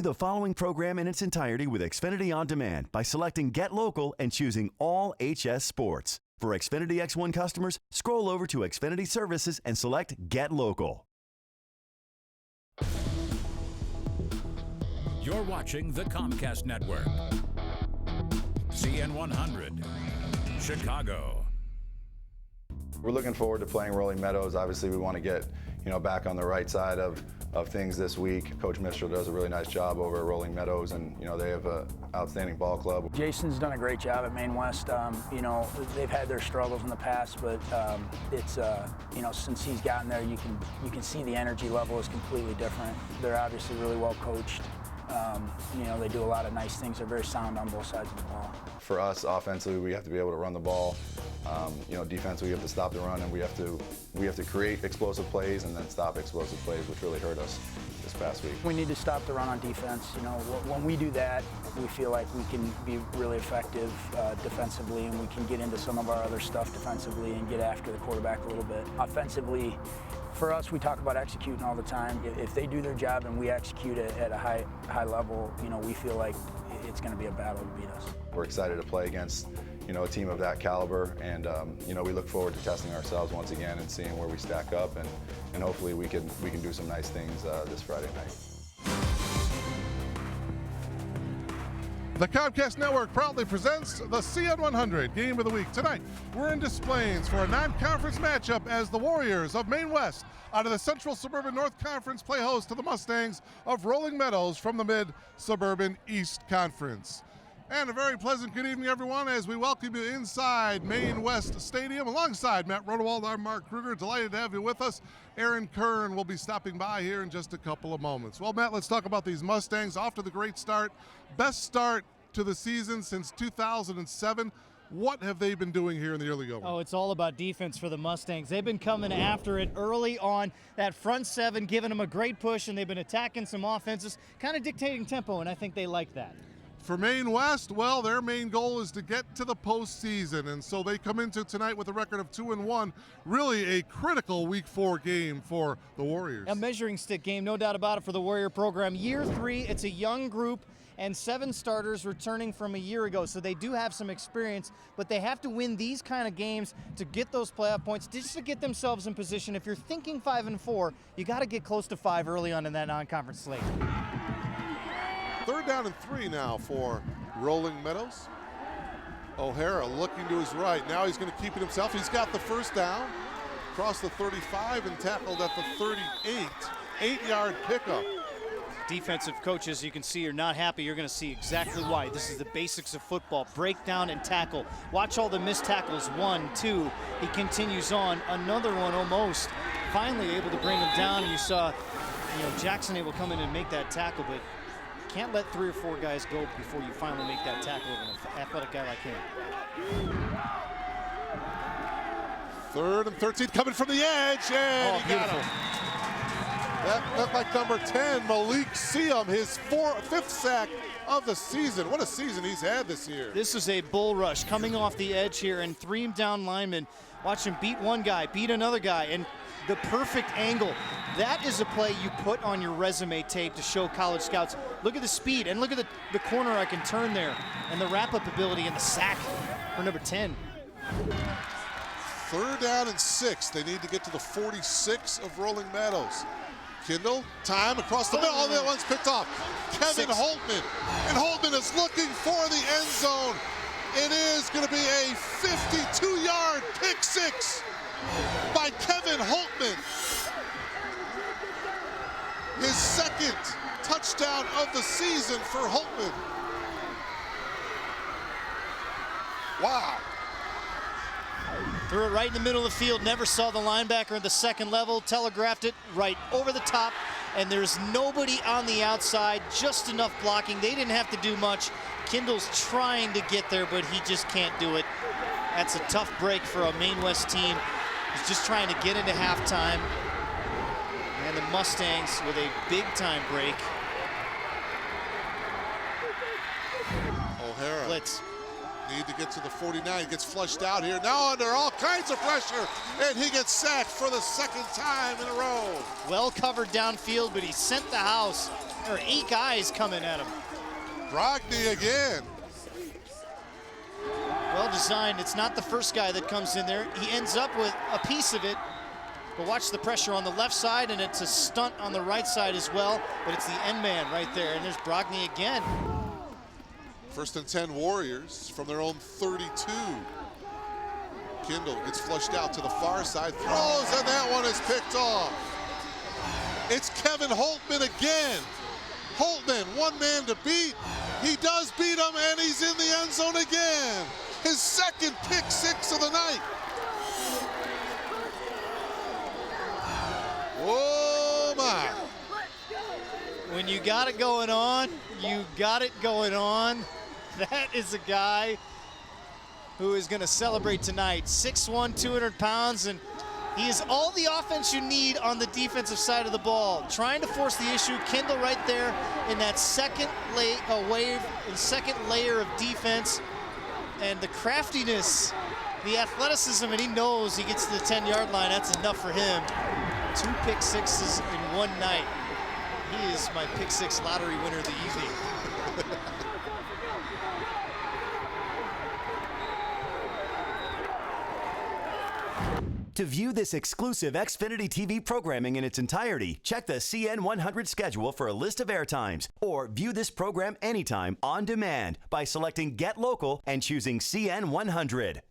View the following program in its entirety with Xfinity On Demand by selecting Get Local and choosing All HS Sports. For Xfinity X1 customers, scroll over to Xfinity Services and select Get Local. You're watching the Comcast Network. CN100, Chicago. We're looking forward to playing Rolling Meadows. Obviously, we want to get, back on the right side of things this week. Coach Mistral does a really nice job over at Rolling Meadows, and they have an outstanding ball club. Jason's done a great job at Maine West. They've had their struggles in the past, but it's since he's gotten there, you can see the energy level is completely different. They're obviously really well coached. They do a lot of nice things. They're very sound on both sides of the ball. For us, offensively, we have to be able to run the ball. Defensively, we have to stop the run, and we have to create explosive plays and then stop explosive plays, which really hurt us this past week. We need to stop the run on defense. When we do that, we feel like we can be really effective defensively, and we can get into some of our other stuff defensively and get after the quarterback a little bit. Offensively, for us, we talk about executing all the time. If they do their job and we execute it at a high level, we feel like it's going to be a battle to beat us. We're excited to play against a team of that caliber, and we look forward to testing ourselves once again and seeing where we stack up, and hopefully we can do some nice things this Friday night. The Comcast Network proudly presents the CN100 Game of the Week. Tonight, we're in Des Plaines for a non-conference matchup as the Warriors of Maine West out of the Central Suburban North Conference play host to the Mustangs of Rolling Meadows from the Mid-Suburban East Conference. And a very pleasant good evening, everyone, as we welcome you inside Maine West Stadium alongside Matt Rodewald. I'm Mark Kruger. Delighted to have you with us. Aaron Kern will be stopping by here in just a couple of moments. Well, Matt, let's talk about these Mustangs. Off to the great start. Best start to the season since 2007. What have they been doing here in the early going? Oh, it's all about defense for the Mustangs. They've been coming after it early on. That front seven giving them a great push, and they've been attacking some offenses, kind of dictating tempo, and I think they like that. For Maine West, well, their main goal is to get to the postseason, and so they come into tonight with a record of 2-1. Really a critical Week 4 game for the Warriors. A measuring stick game, no doubt about it, for the Warrior program. Year 3, it's a young group, and 7 starters returning from a year ago, so they do have some experience, but they have to win these kind of games to get those playoff points, just to get themselves in position. If you're thinking 5-4, you got to get close to 5 early on in that non-conference slate. 3rd down and 3 now for Rolling Meadows. O'Hara looking to his right. Now he's going to keep it himself. He's got the first down. Across the 35 and tackled at the 38. 8-yard pickup. Defensive coaches, you can see, are not happy. You're going to see exactly why. This is the basics of football. Break down and tackle. Watch all the missed tackles. 1, 2. He continues on. Another one almost. Finally able to bring him down. And you saw, Jackson able to come in and make that tackle, but can't let 3 or 4 guys go before you finally make that tackle of an athletic guy like him. 3rd and 13 coming from the edge, and he got him. That looked like number 10, Malik Siam, his 5th sack of the season. What a season he's had this year. This is a bull rush coming off the edge here, and 3 down linemen. Watch him beat one guy, beat another guy, and the perfect angle. That is a play you put on your resume tape to show college scouts. Look at the speed, and look at the corner I can turn there, and the wrap-up ability and the sack for number 10. 3rd down and 6. They need to get to the 46 of Rolling Meadows. Kindle, time across the middle. Oh, that one's picked off. Kevin Holtman. And Holtman is looking for the end zone. It is going to be a 52-yard pick 6 by Kevin Holtman. His 2nd touchdown of the season for Holtman. Wow. Threw it right in the middle of the field, never saw the linebacker at the second level, telegraphed it right over the top, and there's nobody on the outside, just enough blocking. They didn't have to do much. Kindle's trying to get there, but he just can't do it. That's a tough break for a Maine West team. He's just trying to get into halftime. And the Mustangs with a big-time break. O'Hara. Blitz. Need to get to the 49, gets flushed out here. Now under all kinds of pressure, and he gets sacked for the 2nd time in a row. Well covered downfield, but he sent the house. or 8 guys coming at him. Brogny again. Well designed. It's not the first guy that comes in there. He ends up with a piece of it. But watch the pressure on the left side, and it's a stunt on the right side as well. But it's the end man right there, and there's Brogny again. 1st and 10 Warriors from their own 32. Kindle gets flushed out to the far side, throws, and that one is picked off. It's Kevin Holtman again. Holtman, one man to beat. He does beat him, and he's in the end zone again. His 2nd pick 6 of the night. Oh my. When you got it going on, you got it going on. That is a guy who is going to celebrate tonight. 6'1", 200 pounds, and he is all the offense you need on the defensive side of the ball. Trying to force the issue. Kindle right there in that second layer of defense. And the craftiness, the athleticism, and he knows he gets to the 10-yard line. That's enough for him. 2 pick sixes in one night. He is my pick 6 lottery winner of the evening. To view this exclusive Xfinity TV programming in its entirety, check the CN100 schedule for a list of airtimes, or view this program anytime on demand by selecting Get Local and choosing CN100.